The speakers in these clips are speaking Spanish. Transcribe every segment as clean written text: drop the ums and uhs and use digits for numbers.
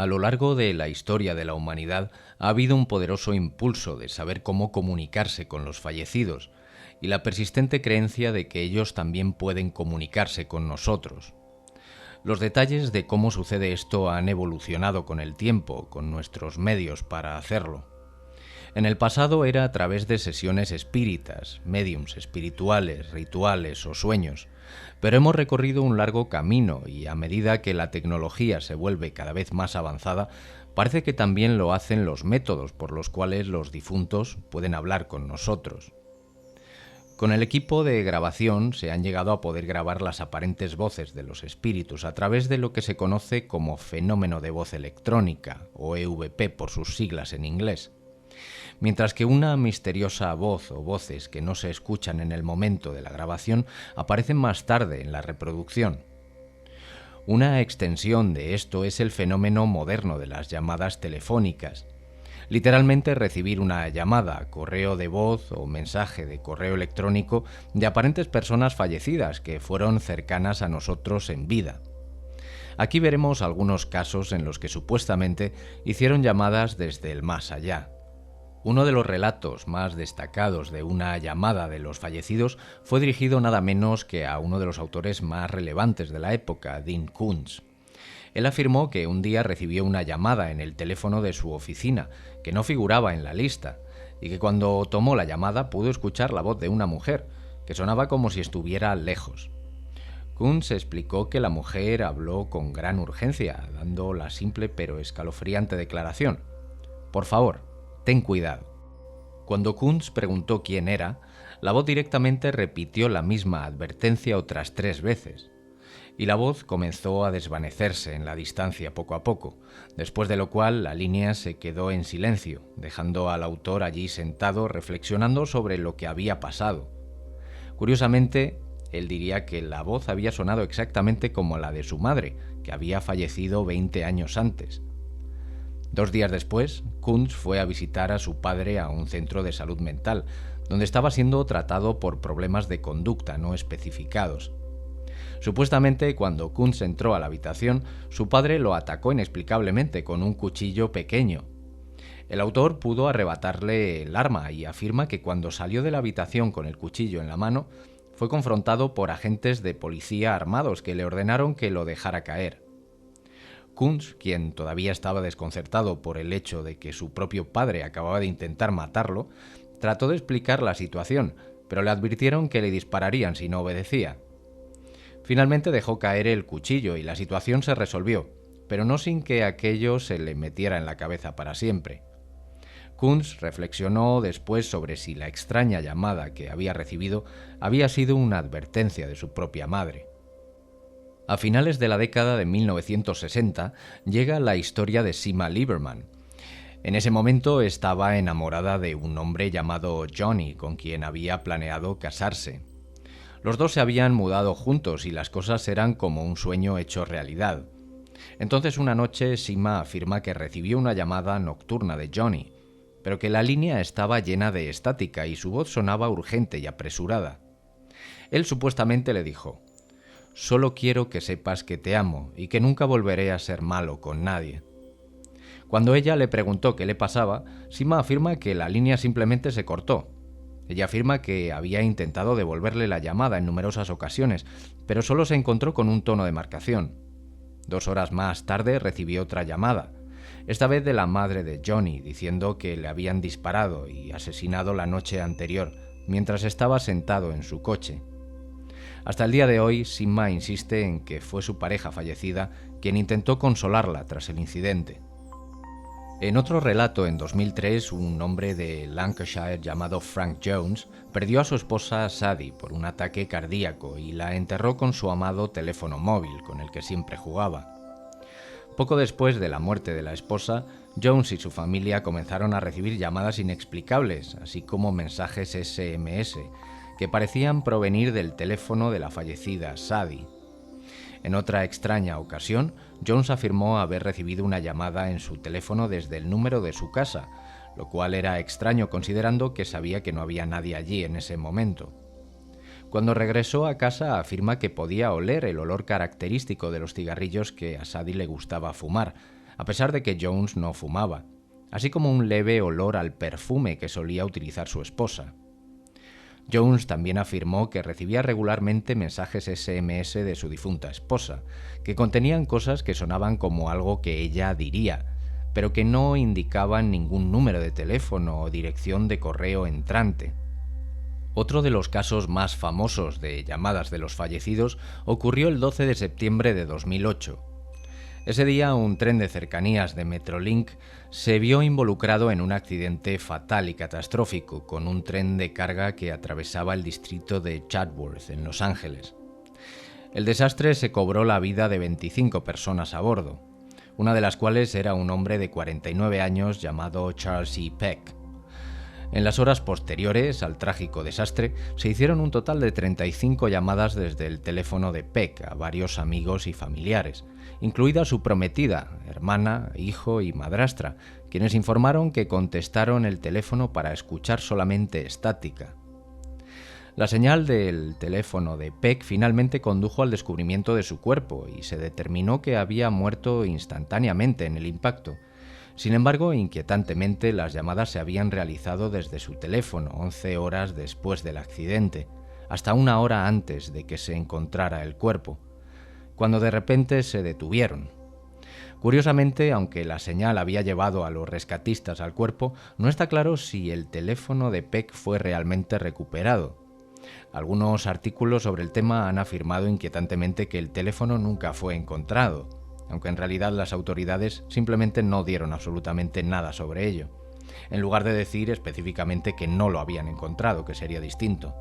A lo largo de la historia de la humanidad ha habido un poderoso impulso de saber cómo comunicarse con los fallecidos y la persistente creencia de que ellos también pueden comunicarse con nosotros. Los detalles de cómo sucede esto han evolucionado con el tiempo, con nuestros medios para hacerlo. En el pasado era a través de sesiones espíritas, médiums espirituales, rituales o sueños, pero hemos recorrido un largo camino y a medida que la tecnología se vuelve cada vez más avanzada, parece que también lo hacen los métodos por los cuales los difuntos pueden hablar con nosotros. Con el equipo de grabación se han llegado a poder grabar las aparentes voces de los espíritus a través de lo que se conoce como fenómeno de voz electrónica, o EVP por sus siglas en inglés. Mientras que una misteriosa voz o voces que no se escuchan en el momento de la grabación aparecen más tarde en la reproducción. Una extensión de esto es el fenómeno moderno de las llamadas telefónicas. Literalmente recibir una llamada, correo de voz o mensaje de correo electrónico de aparentes personas fallecidas que fueron cercanas a nosotros en vida. Aquí veremos algunos casos en los que supuestamente hicieron llamadas desde el más allá. Uno de los relatos más destacados de una llamada de los fallecidos fue dirigido nada menos que a uno de los autores más relevantes de la época, Dean Koontz. Él afirmó que un día recibió una llamada en el teléfono de su oficina, que no figuraba en la lista, y que cuando tomó la llamada pudo escuchar la voz de una mujer, que sonaba como si estuviera lejos. Koontz explicó que la mujer habló con gran urgencia, dando la simple pero escalofriante declaración: «Por favor, ten cuidado». Cuando Koontz preguntó quién era, la voz directamente repitió la misma advertencia otras 3 veces. Y la voz comenzó a desvanecerse en la distancia poco a poco, después de lo cual la línea se quedó en silencio, dejando al autor allí sentado reflexionando sobre lo que había pasado. Curiosamente, él diría que la voz había sonado exactamente como la de su madre, que había fallecido 20 años antes. 2 días después, Koontz fue a visitar a su padre a un centro de salud mental, donde estaba siendo tratado por problemas de conducta no especificados. Supuestamente, cuando Koontz entró a la habitación, su padre lo atacó inexplicablemente con un cuchillo pequeño. El autor pudo arrebatarle el arma y afirma que cuando salió de la habitación con el cuchillo en la mano, fue confrontado por agentes de policía armados que le ordenaron que lo dejara caer. Koontz, quien todavía estaba desconcertado por el hecho de que su propio padre acababa de intentar matarlo, trató de explicar la situación, pero le advirtieron que le dispararían si no obedecía. Finalmente dejó caer el cuchillo y la situación se resolvió, pero no sin que aquello se le metiera en la cabeza para siempre. Koontz reflexionó después sobre si la extraña llamada que había recibido había sido una advertencia de su propia madre. A finales de la década de 1960 llega la historia de Sima Lieberman. En ese momento estaba enamorada de un hombre llamado Johnny, con quien había planeado casarse. Los dos se habían mudado juntos y las cosas eran como un sueño hecho realidad. Entonces una noche Sima afirma que recibió una llamada nocturna de Johnny, pero que la línea estaba llena de estática y su voz sonaba urgente y apresurada. Él supuestamente le dijo: «Solo quiero que sepas que te amo y que nunca volveré a ser malo con nadie». Cuando ella le preguntó qué le pasaba, Sima afirma que la línea simplemente se cortó. Ella afirma que había intentado devolverle la llamada en numerosas ocasiones, pero solo se encontró con un tono de marcación. 2 horas más tarde recibió otra llamada, esta vez de la madre de Johnny, diciendo que le habían disparado y asesinado la noche anterior, mientras estaba sentado en su coche. Hasta el día de hoy, Sima insiste en que fue su pareja fallecida quien intentó consolarla tras el incidente. En otro relato, en 2003, un hombre de Lancashire llamado Frank Jones perdió a su esposa Sadie por un ataque cardíaco y la enterró con su amado teléfono móvil, con el que siempre jugaba. Poco después de la muerte de la esposa, Jones y su familia comenzaron a recibir llamadas inexplicables, así como mensajes SMS, que parecían provenir del teléfono de la fallecida Sadie. En otra extraña ocasión, Jones afirmó haber recibido una llamada en su teléfono desde el número de su casa, lo cual era extraño considerando que sabía que no había nadie allí en ese momento. Cuando regresó a casa afirma que podía oler el olor característico de los cigarrillos que a Sadie le gustaba fumar, a pesar de que Jones no fumaba, así como un leve olor al perfume que solía utilizar su esposa. Jones también afirmó que recibía regularmente mensajes SMS de su difunta esposa, que contenían cosas que sonaban como algo que ella diría, pero que no indicaban ningún número de teléfono o dirección de correo entrante. Otro de los casos más famosos de llamadas de los fallecidos ocurrió el 12 de septiembre de 2008. Ese día, un tren de cercanías de Metrolink se vio involucrado en un accidente fatal y catastrófico con un tren de carga que atravesaba el distrito de Chatsworth, en Los Ángeles. El desastre se cobró la vida de 25 personas a bordo, una de las cuales era un hombre de 49 años llamado Charles E. Peck. En las horas posteriores al trágico desastre, se hicieron un total de 35 llamadas desde el teléfono de Peck a varios amigos y familiares, incluida su prometida, hermana, hijo y madrastra, quienes informaron que contestaron el teléfono para escuchar solamente estática. La señal del teléfono de Peck finalmente condujo al descubrimiento de su cuerpo y se determinó que había muerto instantáneamente en el impacto. Sin embargo, inquietantemente, las llamadas se habían realizado desde su teléfono 11 horas después del accidente, hasta una hora antes de que se encontrara el cuerpo, cuando de repente se detuvieron. Curiosamente, aunque la señal había llevado a los rescatistas al cuerpo, no está claro si el teléfono de Peck fue realmente recuperado. Algunos artículos sobre el tema han afirmado inquietantemente que el teléfono nunca fue encontrado, aunque en realidad las autoridades simplemente no dieron absolutamente nada sobre ello, en lugar de decir específicamente que no lo habían encontrado, que sería distinto.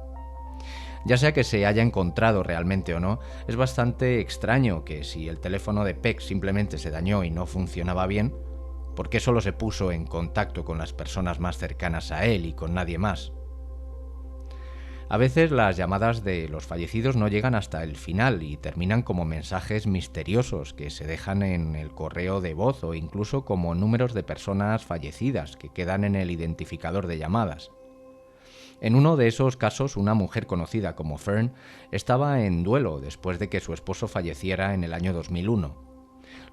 Ya sea que se haya encontrado realmente o no, es bastante extraño que si el teléfono de Peck simplemente se dañó y no funcionaba bien, ¿por qué solo se puso en contacto con las personas más cercanas a él y con nadie más? A veces las llamadas de los fallecidos no llegan hasta el final y terminan como mensajes misteriosos que se dejan en el correo de voz o incluso como números de personas fallecidas que quedan en el identificador de llamadas. En uno de esos casos, una mujer conocida como Fern estaba en duelo después de que su esposo falleciera en el año 2001.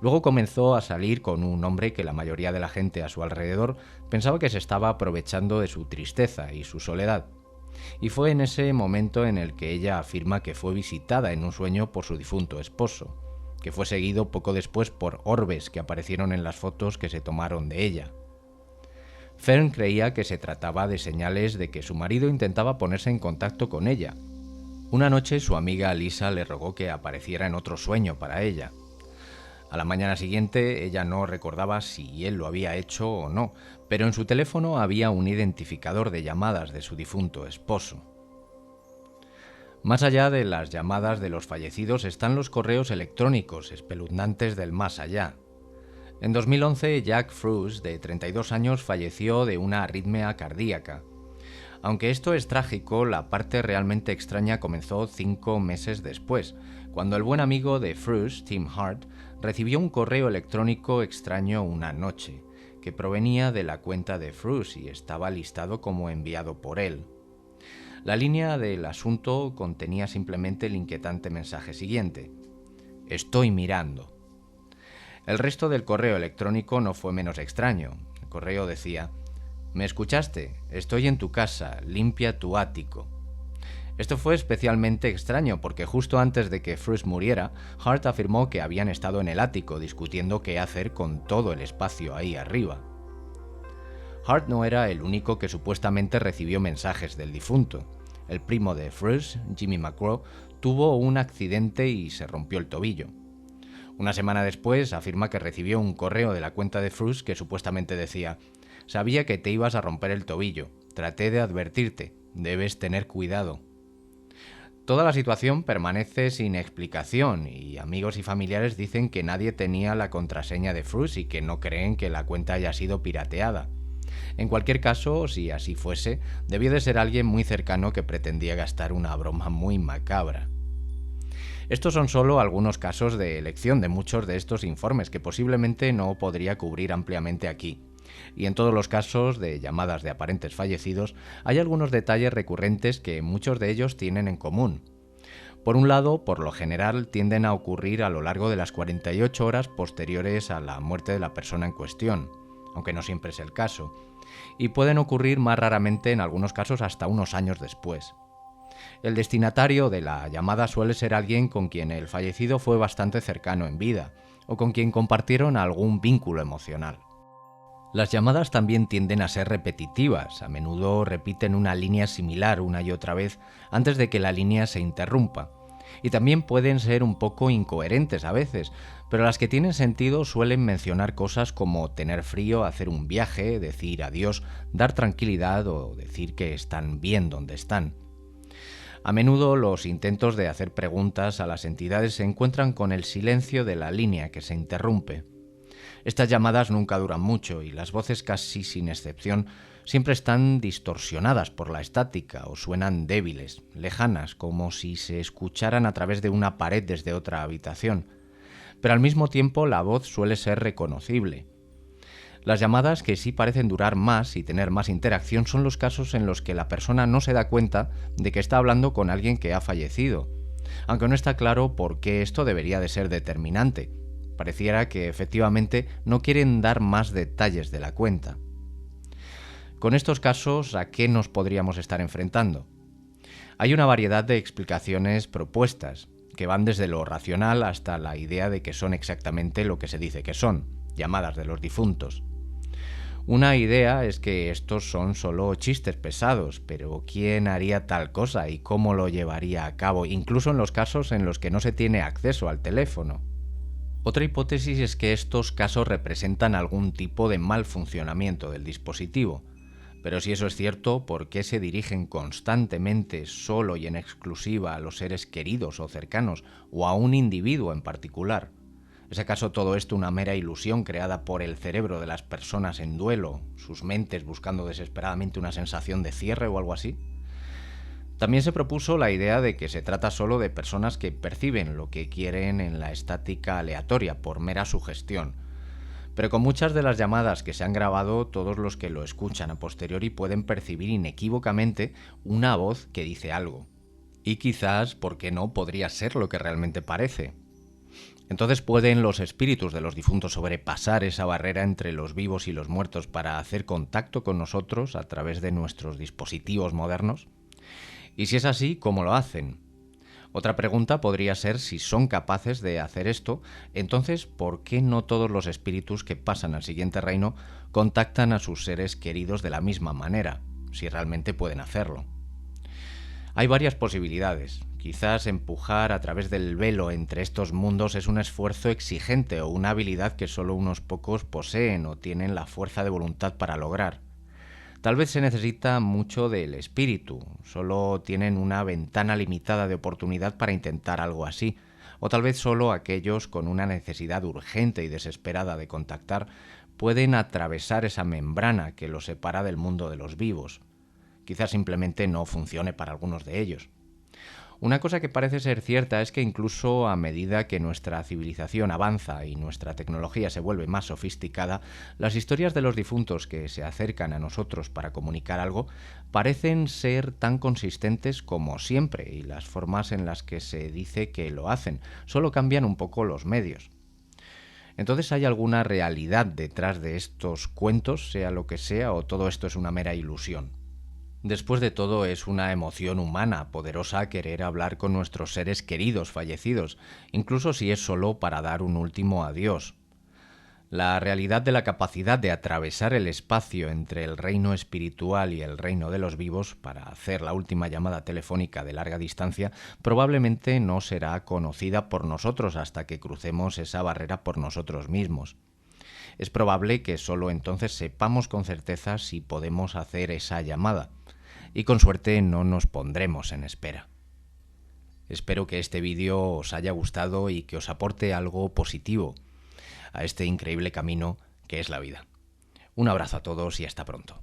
Luego comenzó a salir con un hombre que la mayoría de la gente a su alrededor pensaba que se estaba aprovechando de su tristeza y su soledad. Y fue en ese momento en el que ella afirma que fue visitada en un sueño por su difunto esposo, que fue seguido poco después por orbes que aparecieron en las fotos que se tomaron de ella. Fern creía que se trataba de señales de que su marido intentaba ponerse en contacto con ella. Una noche su amiga Lisa le rogó que apareciera en otro sueño para ella. A la mañana siguiente ella no recordaba si él lo había hecho o no, pero en su teléfono había un identificador de llamadas de su difunto esposo. Más allá de las llamadas de los fallecidos están los correos electrónicos espeluznantes del más allá. En 2011, Jack Fruce, de 32 años, falleció de una arritmia cardíaca. Aunque esto es trágico, la parte realmente extraña comenzó 5 meses después, cuando el buen amigo de Fruce, Tim Hart, recibió un correo electrónico extraño una noche, que provenía de la cuenta de Fruce y estaba listado como enviado por él. La línea del asunto contenía simplemente el inquietante mensaje siguiente: «Estoy mirando». El resto del correo electrónico no fue menos extraño. El correo decía: «¿Me escuchaste? Estoy en tu casa, limpia tu ático». Esto fue especialmente extraño porque justo antes de que Fruce muriera, Hart afirmó que habían estado en el ático discutiendo qué hacer con todo el espacio ahí arriba. Hart no era el único que supuestamente recibió mensajes del difunto. El primo de Fruce, Jimmy McGraw, tuvo un accidente y se rompió el tobillo. Una semana después afirma que recibió un correo de la cuenta de Fruce que supuestamente decía: «Sabía que te ibas a romper el tobillo. Traté de advertirte. Debes tener cuidado». Toda la situación permanece sin explicación y amigos y familiares dicen que nadie tenía la contraseña de Fruce y que no creen que la cuenta haya sido pirateada. En cualquier caso, si así fuese, debió de ser alguien muy cercano que pretendía gastar una broma muy macabra. Estos son solo algunos casos de elección de muchos de estos informes que posiblemente no podría cubrir ampliamente aquí. Y en todos los casos de llamadas de aparentes fallecidos hay algunos detalles recurrentes que muchos de ellos tienen en común. Por un lado, por lo general, tienden a ocurrir a lo largo de las 48 horas posteriores a la muerte de la persona en cuestión, aunque no siempre es el caso, y pueden ocurrir más raramente en algunos casos hasta unos años después. El destinatario de la llamada suele ser alguien con quien el fallecido fue bastante cercano en vida, o con quien compartieron algún vínculo emocional. Las llamadas también tienden a ser repetitivas, a menudo repiten una línea similar una y otra vez antes de que la línea se interrumpa, y también pueden ser un poco incoherentes a veces, pero las que tienen sentido suelen mencionar cosas como tener frío, hacer un viaje, decir adiós, dar tranquilidad o decir que están bien donde están. A menudo los intentos de hacer preguntas a las entidades se encuentran con el silencio de la línea que se interrumpe. Estas llamadas nunca duran mucho y las voces, casi sin excepción, siempre están distorsionadas por la estática o suenan débiles, lejanas, como si se escucharan a través de una pared desde otra habitación. Pero al mismo tiempo la voz suele ser reconocible. Las llamadas que sí parecen durar más y tener más interacción son los casos en los que la persona no se da cuenta de que está hablando con alguien que ha fallecido, aunque no está claro por qué esto debería de ser determinante. Pareciera que efectivamente no quieren dar más detalles de la cuenta. Con estos casos, ¿a qué nos podríamos estar enfrentando? Hay una variedad de explicaciones propuestas, que van desde lo racional hasta la idea de que son exactamente lo que se dice que son, llamadas de los difuntos. Una idea es que estos son solo chistes pesados, pero ¿quién haría tal cosa y cómo lo llevaría a cabo, incluso en los casos en los que no se tiene acceso al teléfono? Otra hipótesis es que estos casos representan algún tipo de mal funcionamiento del dispositivo. Pero si eso es cierto, ¿por qué se dirigen constantemente, solo y en exclusiva, a los seres queridos o cercanos, o a un individuo en particular? ¿Es acaso todo esto una mera ilusión creada por el cerebro de las personas en duelo, sus mentes buscando desesperadamente una sensación de cierre o algo así? También se propuso la idea de que se trata solo de personas que perciben lo que quieren en la estática aleatoria, por mera sugestión. Pero con muchas de las llamadas que se han grabado, todos los que lo escuchan a posteriori pueden percibir inequívocamente una voz que dice algo. Y quizás, ¿por qué no?, podría ser lo que realmente parece. Entonces, ¿pueden los espíritus de los difuntos sobrepasar esa barrera entre los vivos y los muertos para hacer contacto con nosotros a través de nuestros dispositivos modernos? Y si es así, ¿cómo lo hacen? Otra pregunta podría ser si son capaces de hacer esto, entonces, ¿por qué no todos los espíritus que pasan al siguiente reino contactan a sus seres queridos de la misma manera, si realmente pueden hacerlo? Hay varias posibilidades. Quizás empujar a través del velo entre estos mundos es un esfuerzo exigente o una habilidad que solo unos pocos poseen o tienen la fuerza de voluntad para lograr. Tal vez se necesita mucho del espíritu, solo tienen una ventana limitada de oportunidad para intentar algo así, o tal vez solo aquellos con una necesidad urgente y desesperada de contactar pueden atravesar esa membrana que los separa del mundo de los vivos. Quizás simplemente no funcione para algunos de ellos. Una cosa que parece ser cierta es que incluso a medida que nuestra civilización avanza y nuestra tecnología se vuelve más sofisticada, las historias de los difuntos que se acercan a nosotros para comunicar algo parecen ser tan consistentes como siempre y las formas en las que se dice que lo hacen, solo cambian un poco los medios. Entonces, ¿hay alguna realidad detrás de estos cuentos, sea lo que sea, o todo esto es una mera ilusión? Después de todo, es una emoción humana, poderosa, querer hablar con nuestros seres queridos fallecidos, incluso si es solo para dar un último adiós. La realidad de la capacidad de atravesar el espacio entre el reino espiritual y el reino de los vivos para hacer la última llamada telefónica de larga distancia probablemente no será conocida por nosotros hasta que crucemos esa barrera por nosotros mismos. Es probable que solo entonces sepamos con certeza si podemos hacer esa llamada, y con suerte no nos pondremos en espera. Espero que este vídeo os haya gustado y que os aporte algo positivo a este increíble camino que es la vida. Un abrazo a todos y hasta pronto.